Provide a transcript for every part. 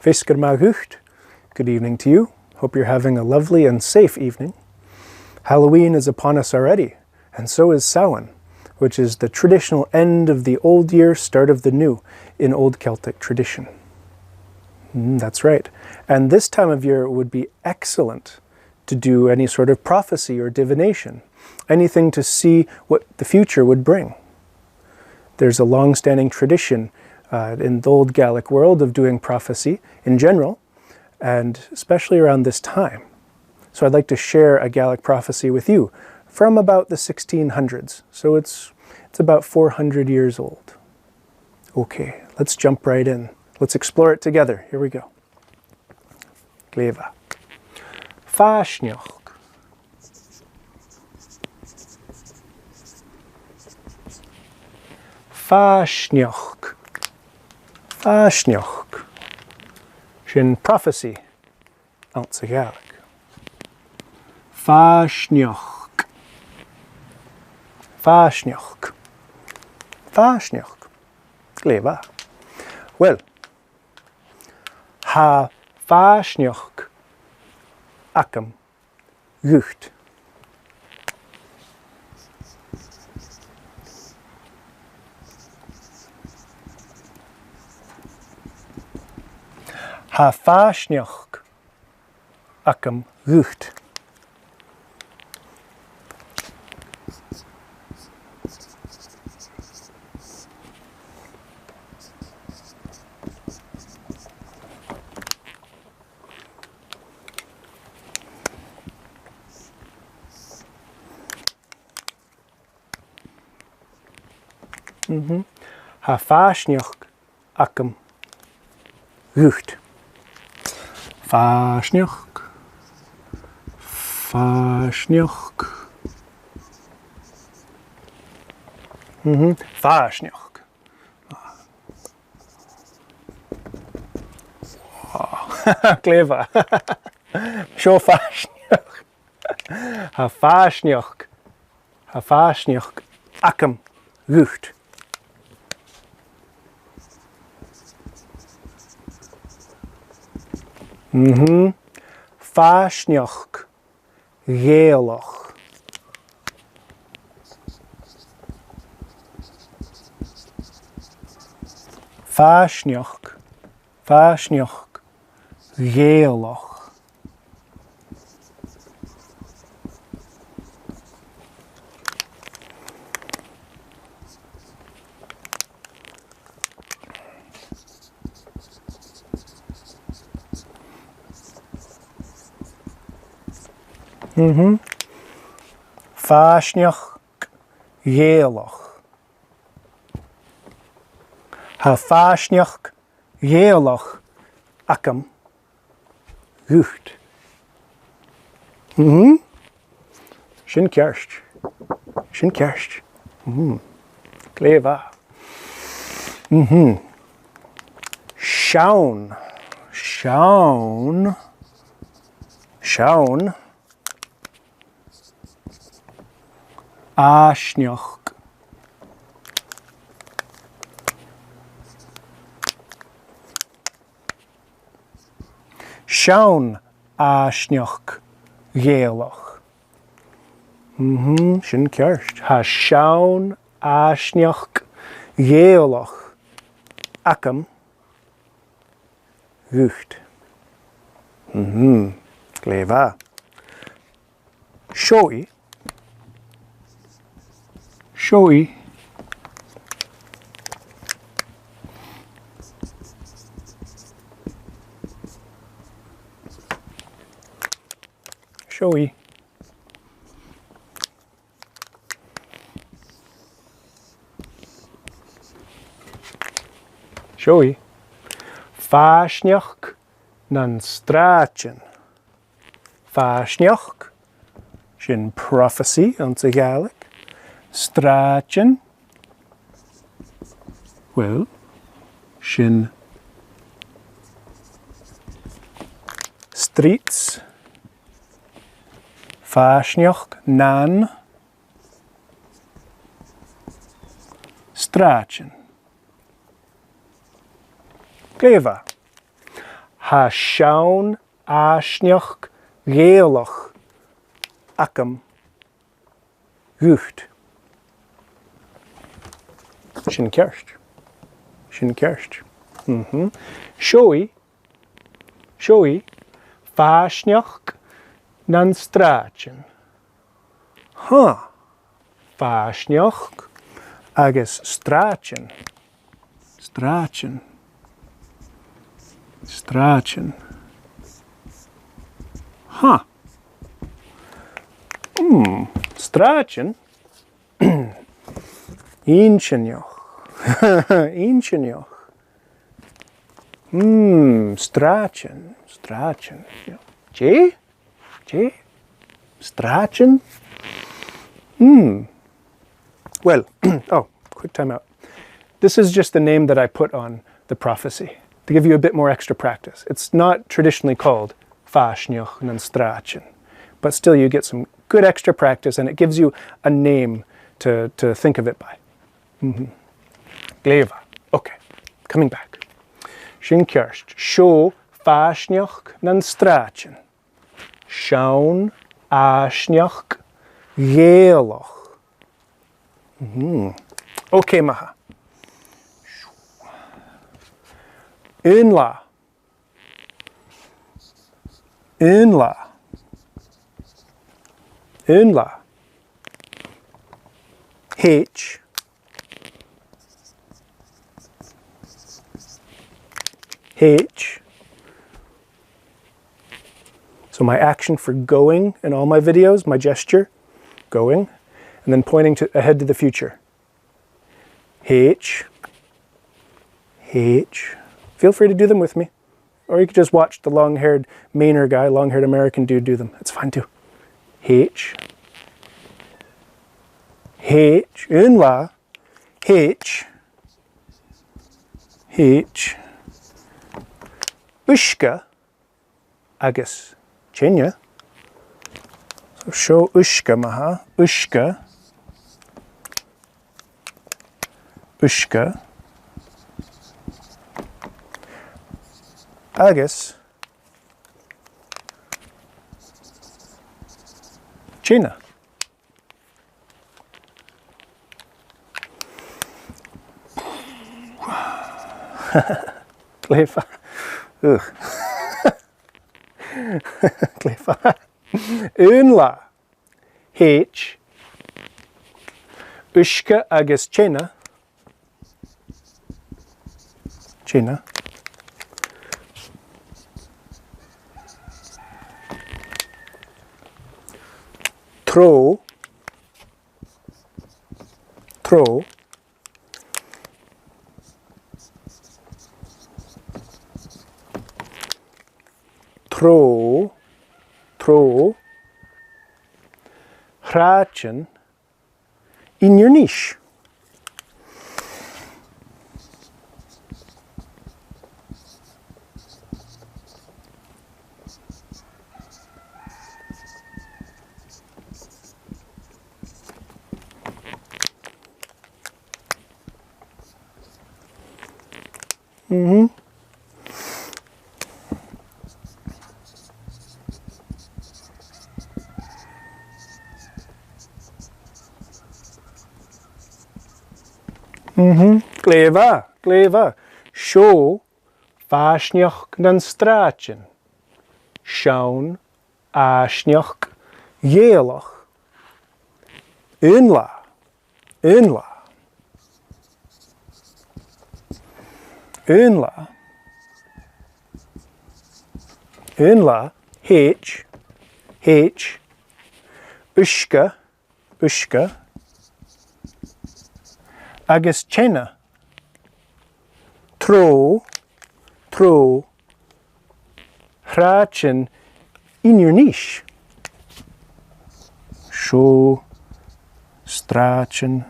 Fisker Magucht. Good evening to you. Hope you're having a lovely and safe evening. Halloween is upon us already, and so is Samhain, which is the traditional end of the old year, start of the new in old Celtic tradition. That's right. And this time of year would be excellent to do any sort of prophecy or divination, anything to see what the future would bring. There's a long-standing tradition in the old Gaelic world of doing prophecy in general, and especially around this time. So I'd like to share a Gaelic prophecy with you from about the 1600s. So it's about 400 years old. Okay, let's jump right in. Let's explore it together. Here we go. Gleva. Fashnioch. Fashnioch. Fashnioch. Sin prophecy. Out sa Gaelic. Fashnioch. Fashnioch. Fashnioch. Gleva. Well, ha fashnioch akam gucht. Ha fashnioch akam gucht. Ha fashnioch akam gucht. Fashnioch. Fashnioch. Fashnioch. Clever. Show fashnioch. Ha fashnioch. Ha fashnioch akam gucht. Fashnioch Gaelic. Fashnioch. Fashnioch Gaelic. Fashnioch Gaelic. Ha fashnioch Gaelic akam gucht. Sin kerst. Sin kerst. Clever. Shaun. Shaun. Shaun. Ashnioch. Shaun ashnioch Gaelic. Sin kerst. Ha shaun ashnioch Gaelic akam gucht. Clever. Showy. Showy. Showy. Showy. Fashnioch nan strachen. Fashnioch. Sin prophecy on the Gaelic. Strachen. Well, sin streets. Fashnioch nan strachen. Clever. Ha shaun ashnioch Gaelic akam gucht. Sin kerst. Sin kerst. Showy fashnioch nan strachen. Fashnioch agus strachen. Strachen. Strachen. Inchenioch. Inchenioch. Strachen. J? Strachen? Well, quick time out. This is just the name that I put on the prophecy to give you a bit more extra practice. It's not traditionally called Fashnioch and Strachen, but still you get some good extra practice and it gives you a name to think of it by. Gleva. Okay, coming back. Sin kerst. Show Fashnioch nan Strachen. Shaun Ashnioch Gaelic. Okay, maha. Unla. H. So my action for going in all my videos, my gesture, going, and then pointing ahead to the future. H. Feel free to do them with me. Or you could just watch the long-haired Mainer guy, long-haired American dude do them. That's fine too. H. Unla. H. Ushka. Agus. Chenya. So show ushka maha. Ushka. Agus. China. Clefa. Clefa. Unla. H. Ushka agus China. Throw. Hrachen in your niche. Gleva. Show Fashnioch nan Strachen. Shaun Ashnioch Gaelic. Unla. H. Ushka. Agus Chena. Throw. Hrachen in your niche. Show Strachen.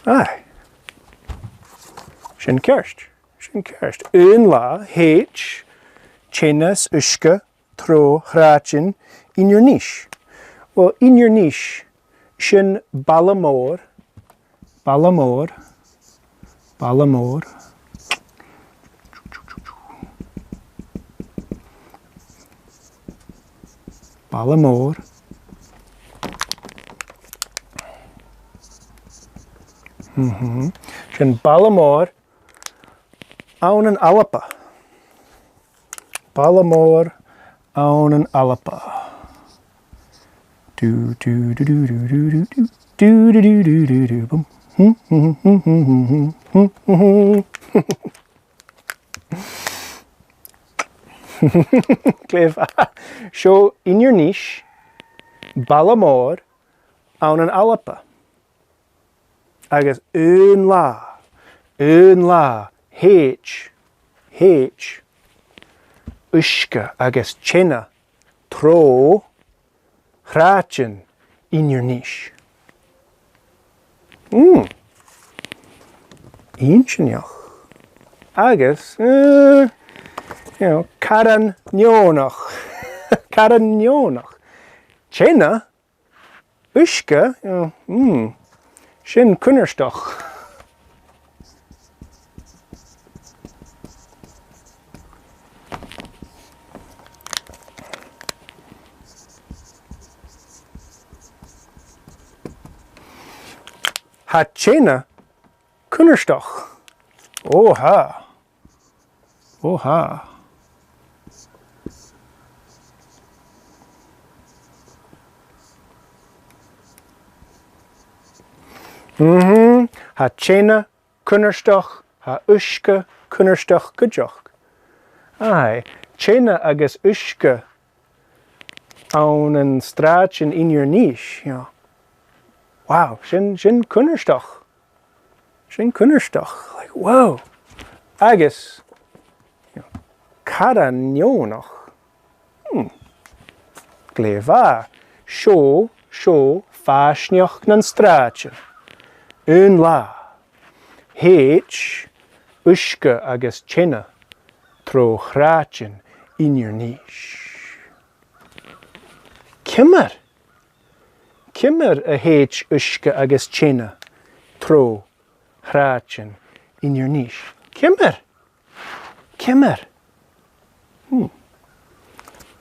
Aye. Sin kerst. Unla. H. Chenas. Ushka. Throw. Hrachen in your niche. Well, in your niche, sin balamor Balamor. Balamor. Balamor. Sin Balamor an an alapa. Balamor an an alapa. Do do do do do do do do do do do do do boom. Clever. Show in your niche Balamor an an alapa. Agus un la, H, ushka, agus chena, tro, hratchen, in your niche. Inchinioch. Agus, karan nionach. Karan nionach. Chena, ushka, Sin kunnerstoch. Ha chena kunnerstoch. Oha. Oha. Ha chena kunnerstoch, ha ushke kunnerstoch kujoch. Aye, chena agus ushke an an straatchen in your niche, ja. Wow, sin kunnerstoch. Sin kunnerstoch. Like, whoa. Agus, cara nionach. Gleva, sho, fashnioch nan straatchen. Un la, H, ushke agus chena, tro hratchen in your niche. Kimmer a H, ushke agus chena, tro hratchen in your niche. Kimmer.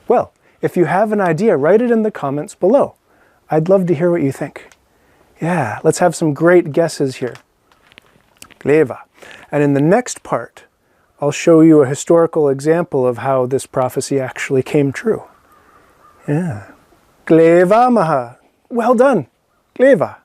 Well, if you have an idea, write it in the comments below. I'd love to hear what you think. Yeah, let's have some great guesses here. Gleva. And in the next part, I'll show you a historical example of how this prophecy actually came true. Yeah. Gleva maha. Well done. Gleva.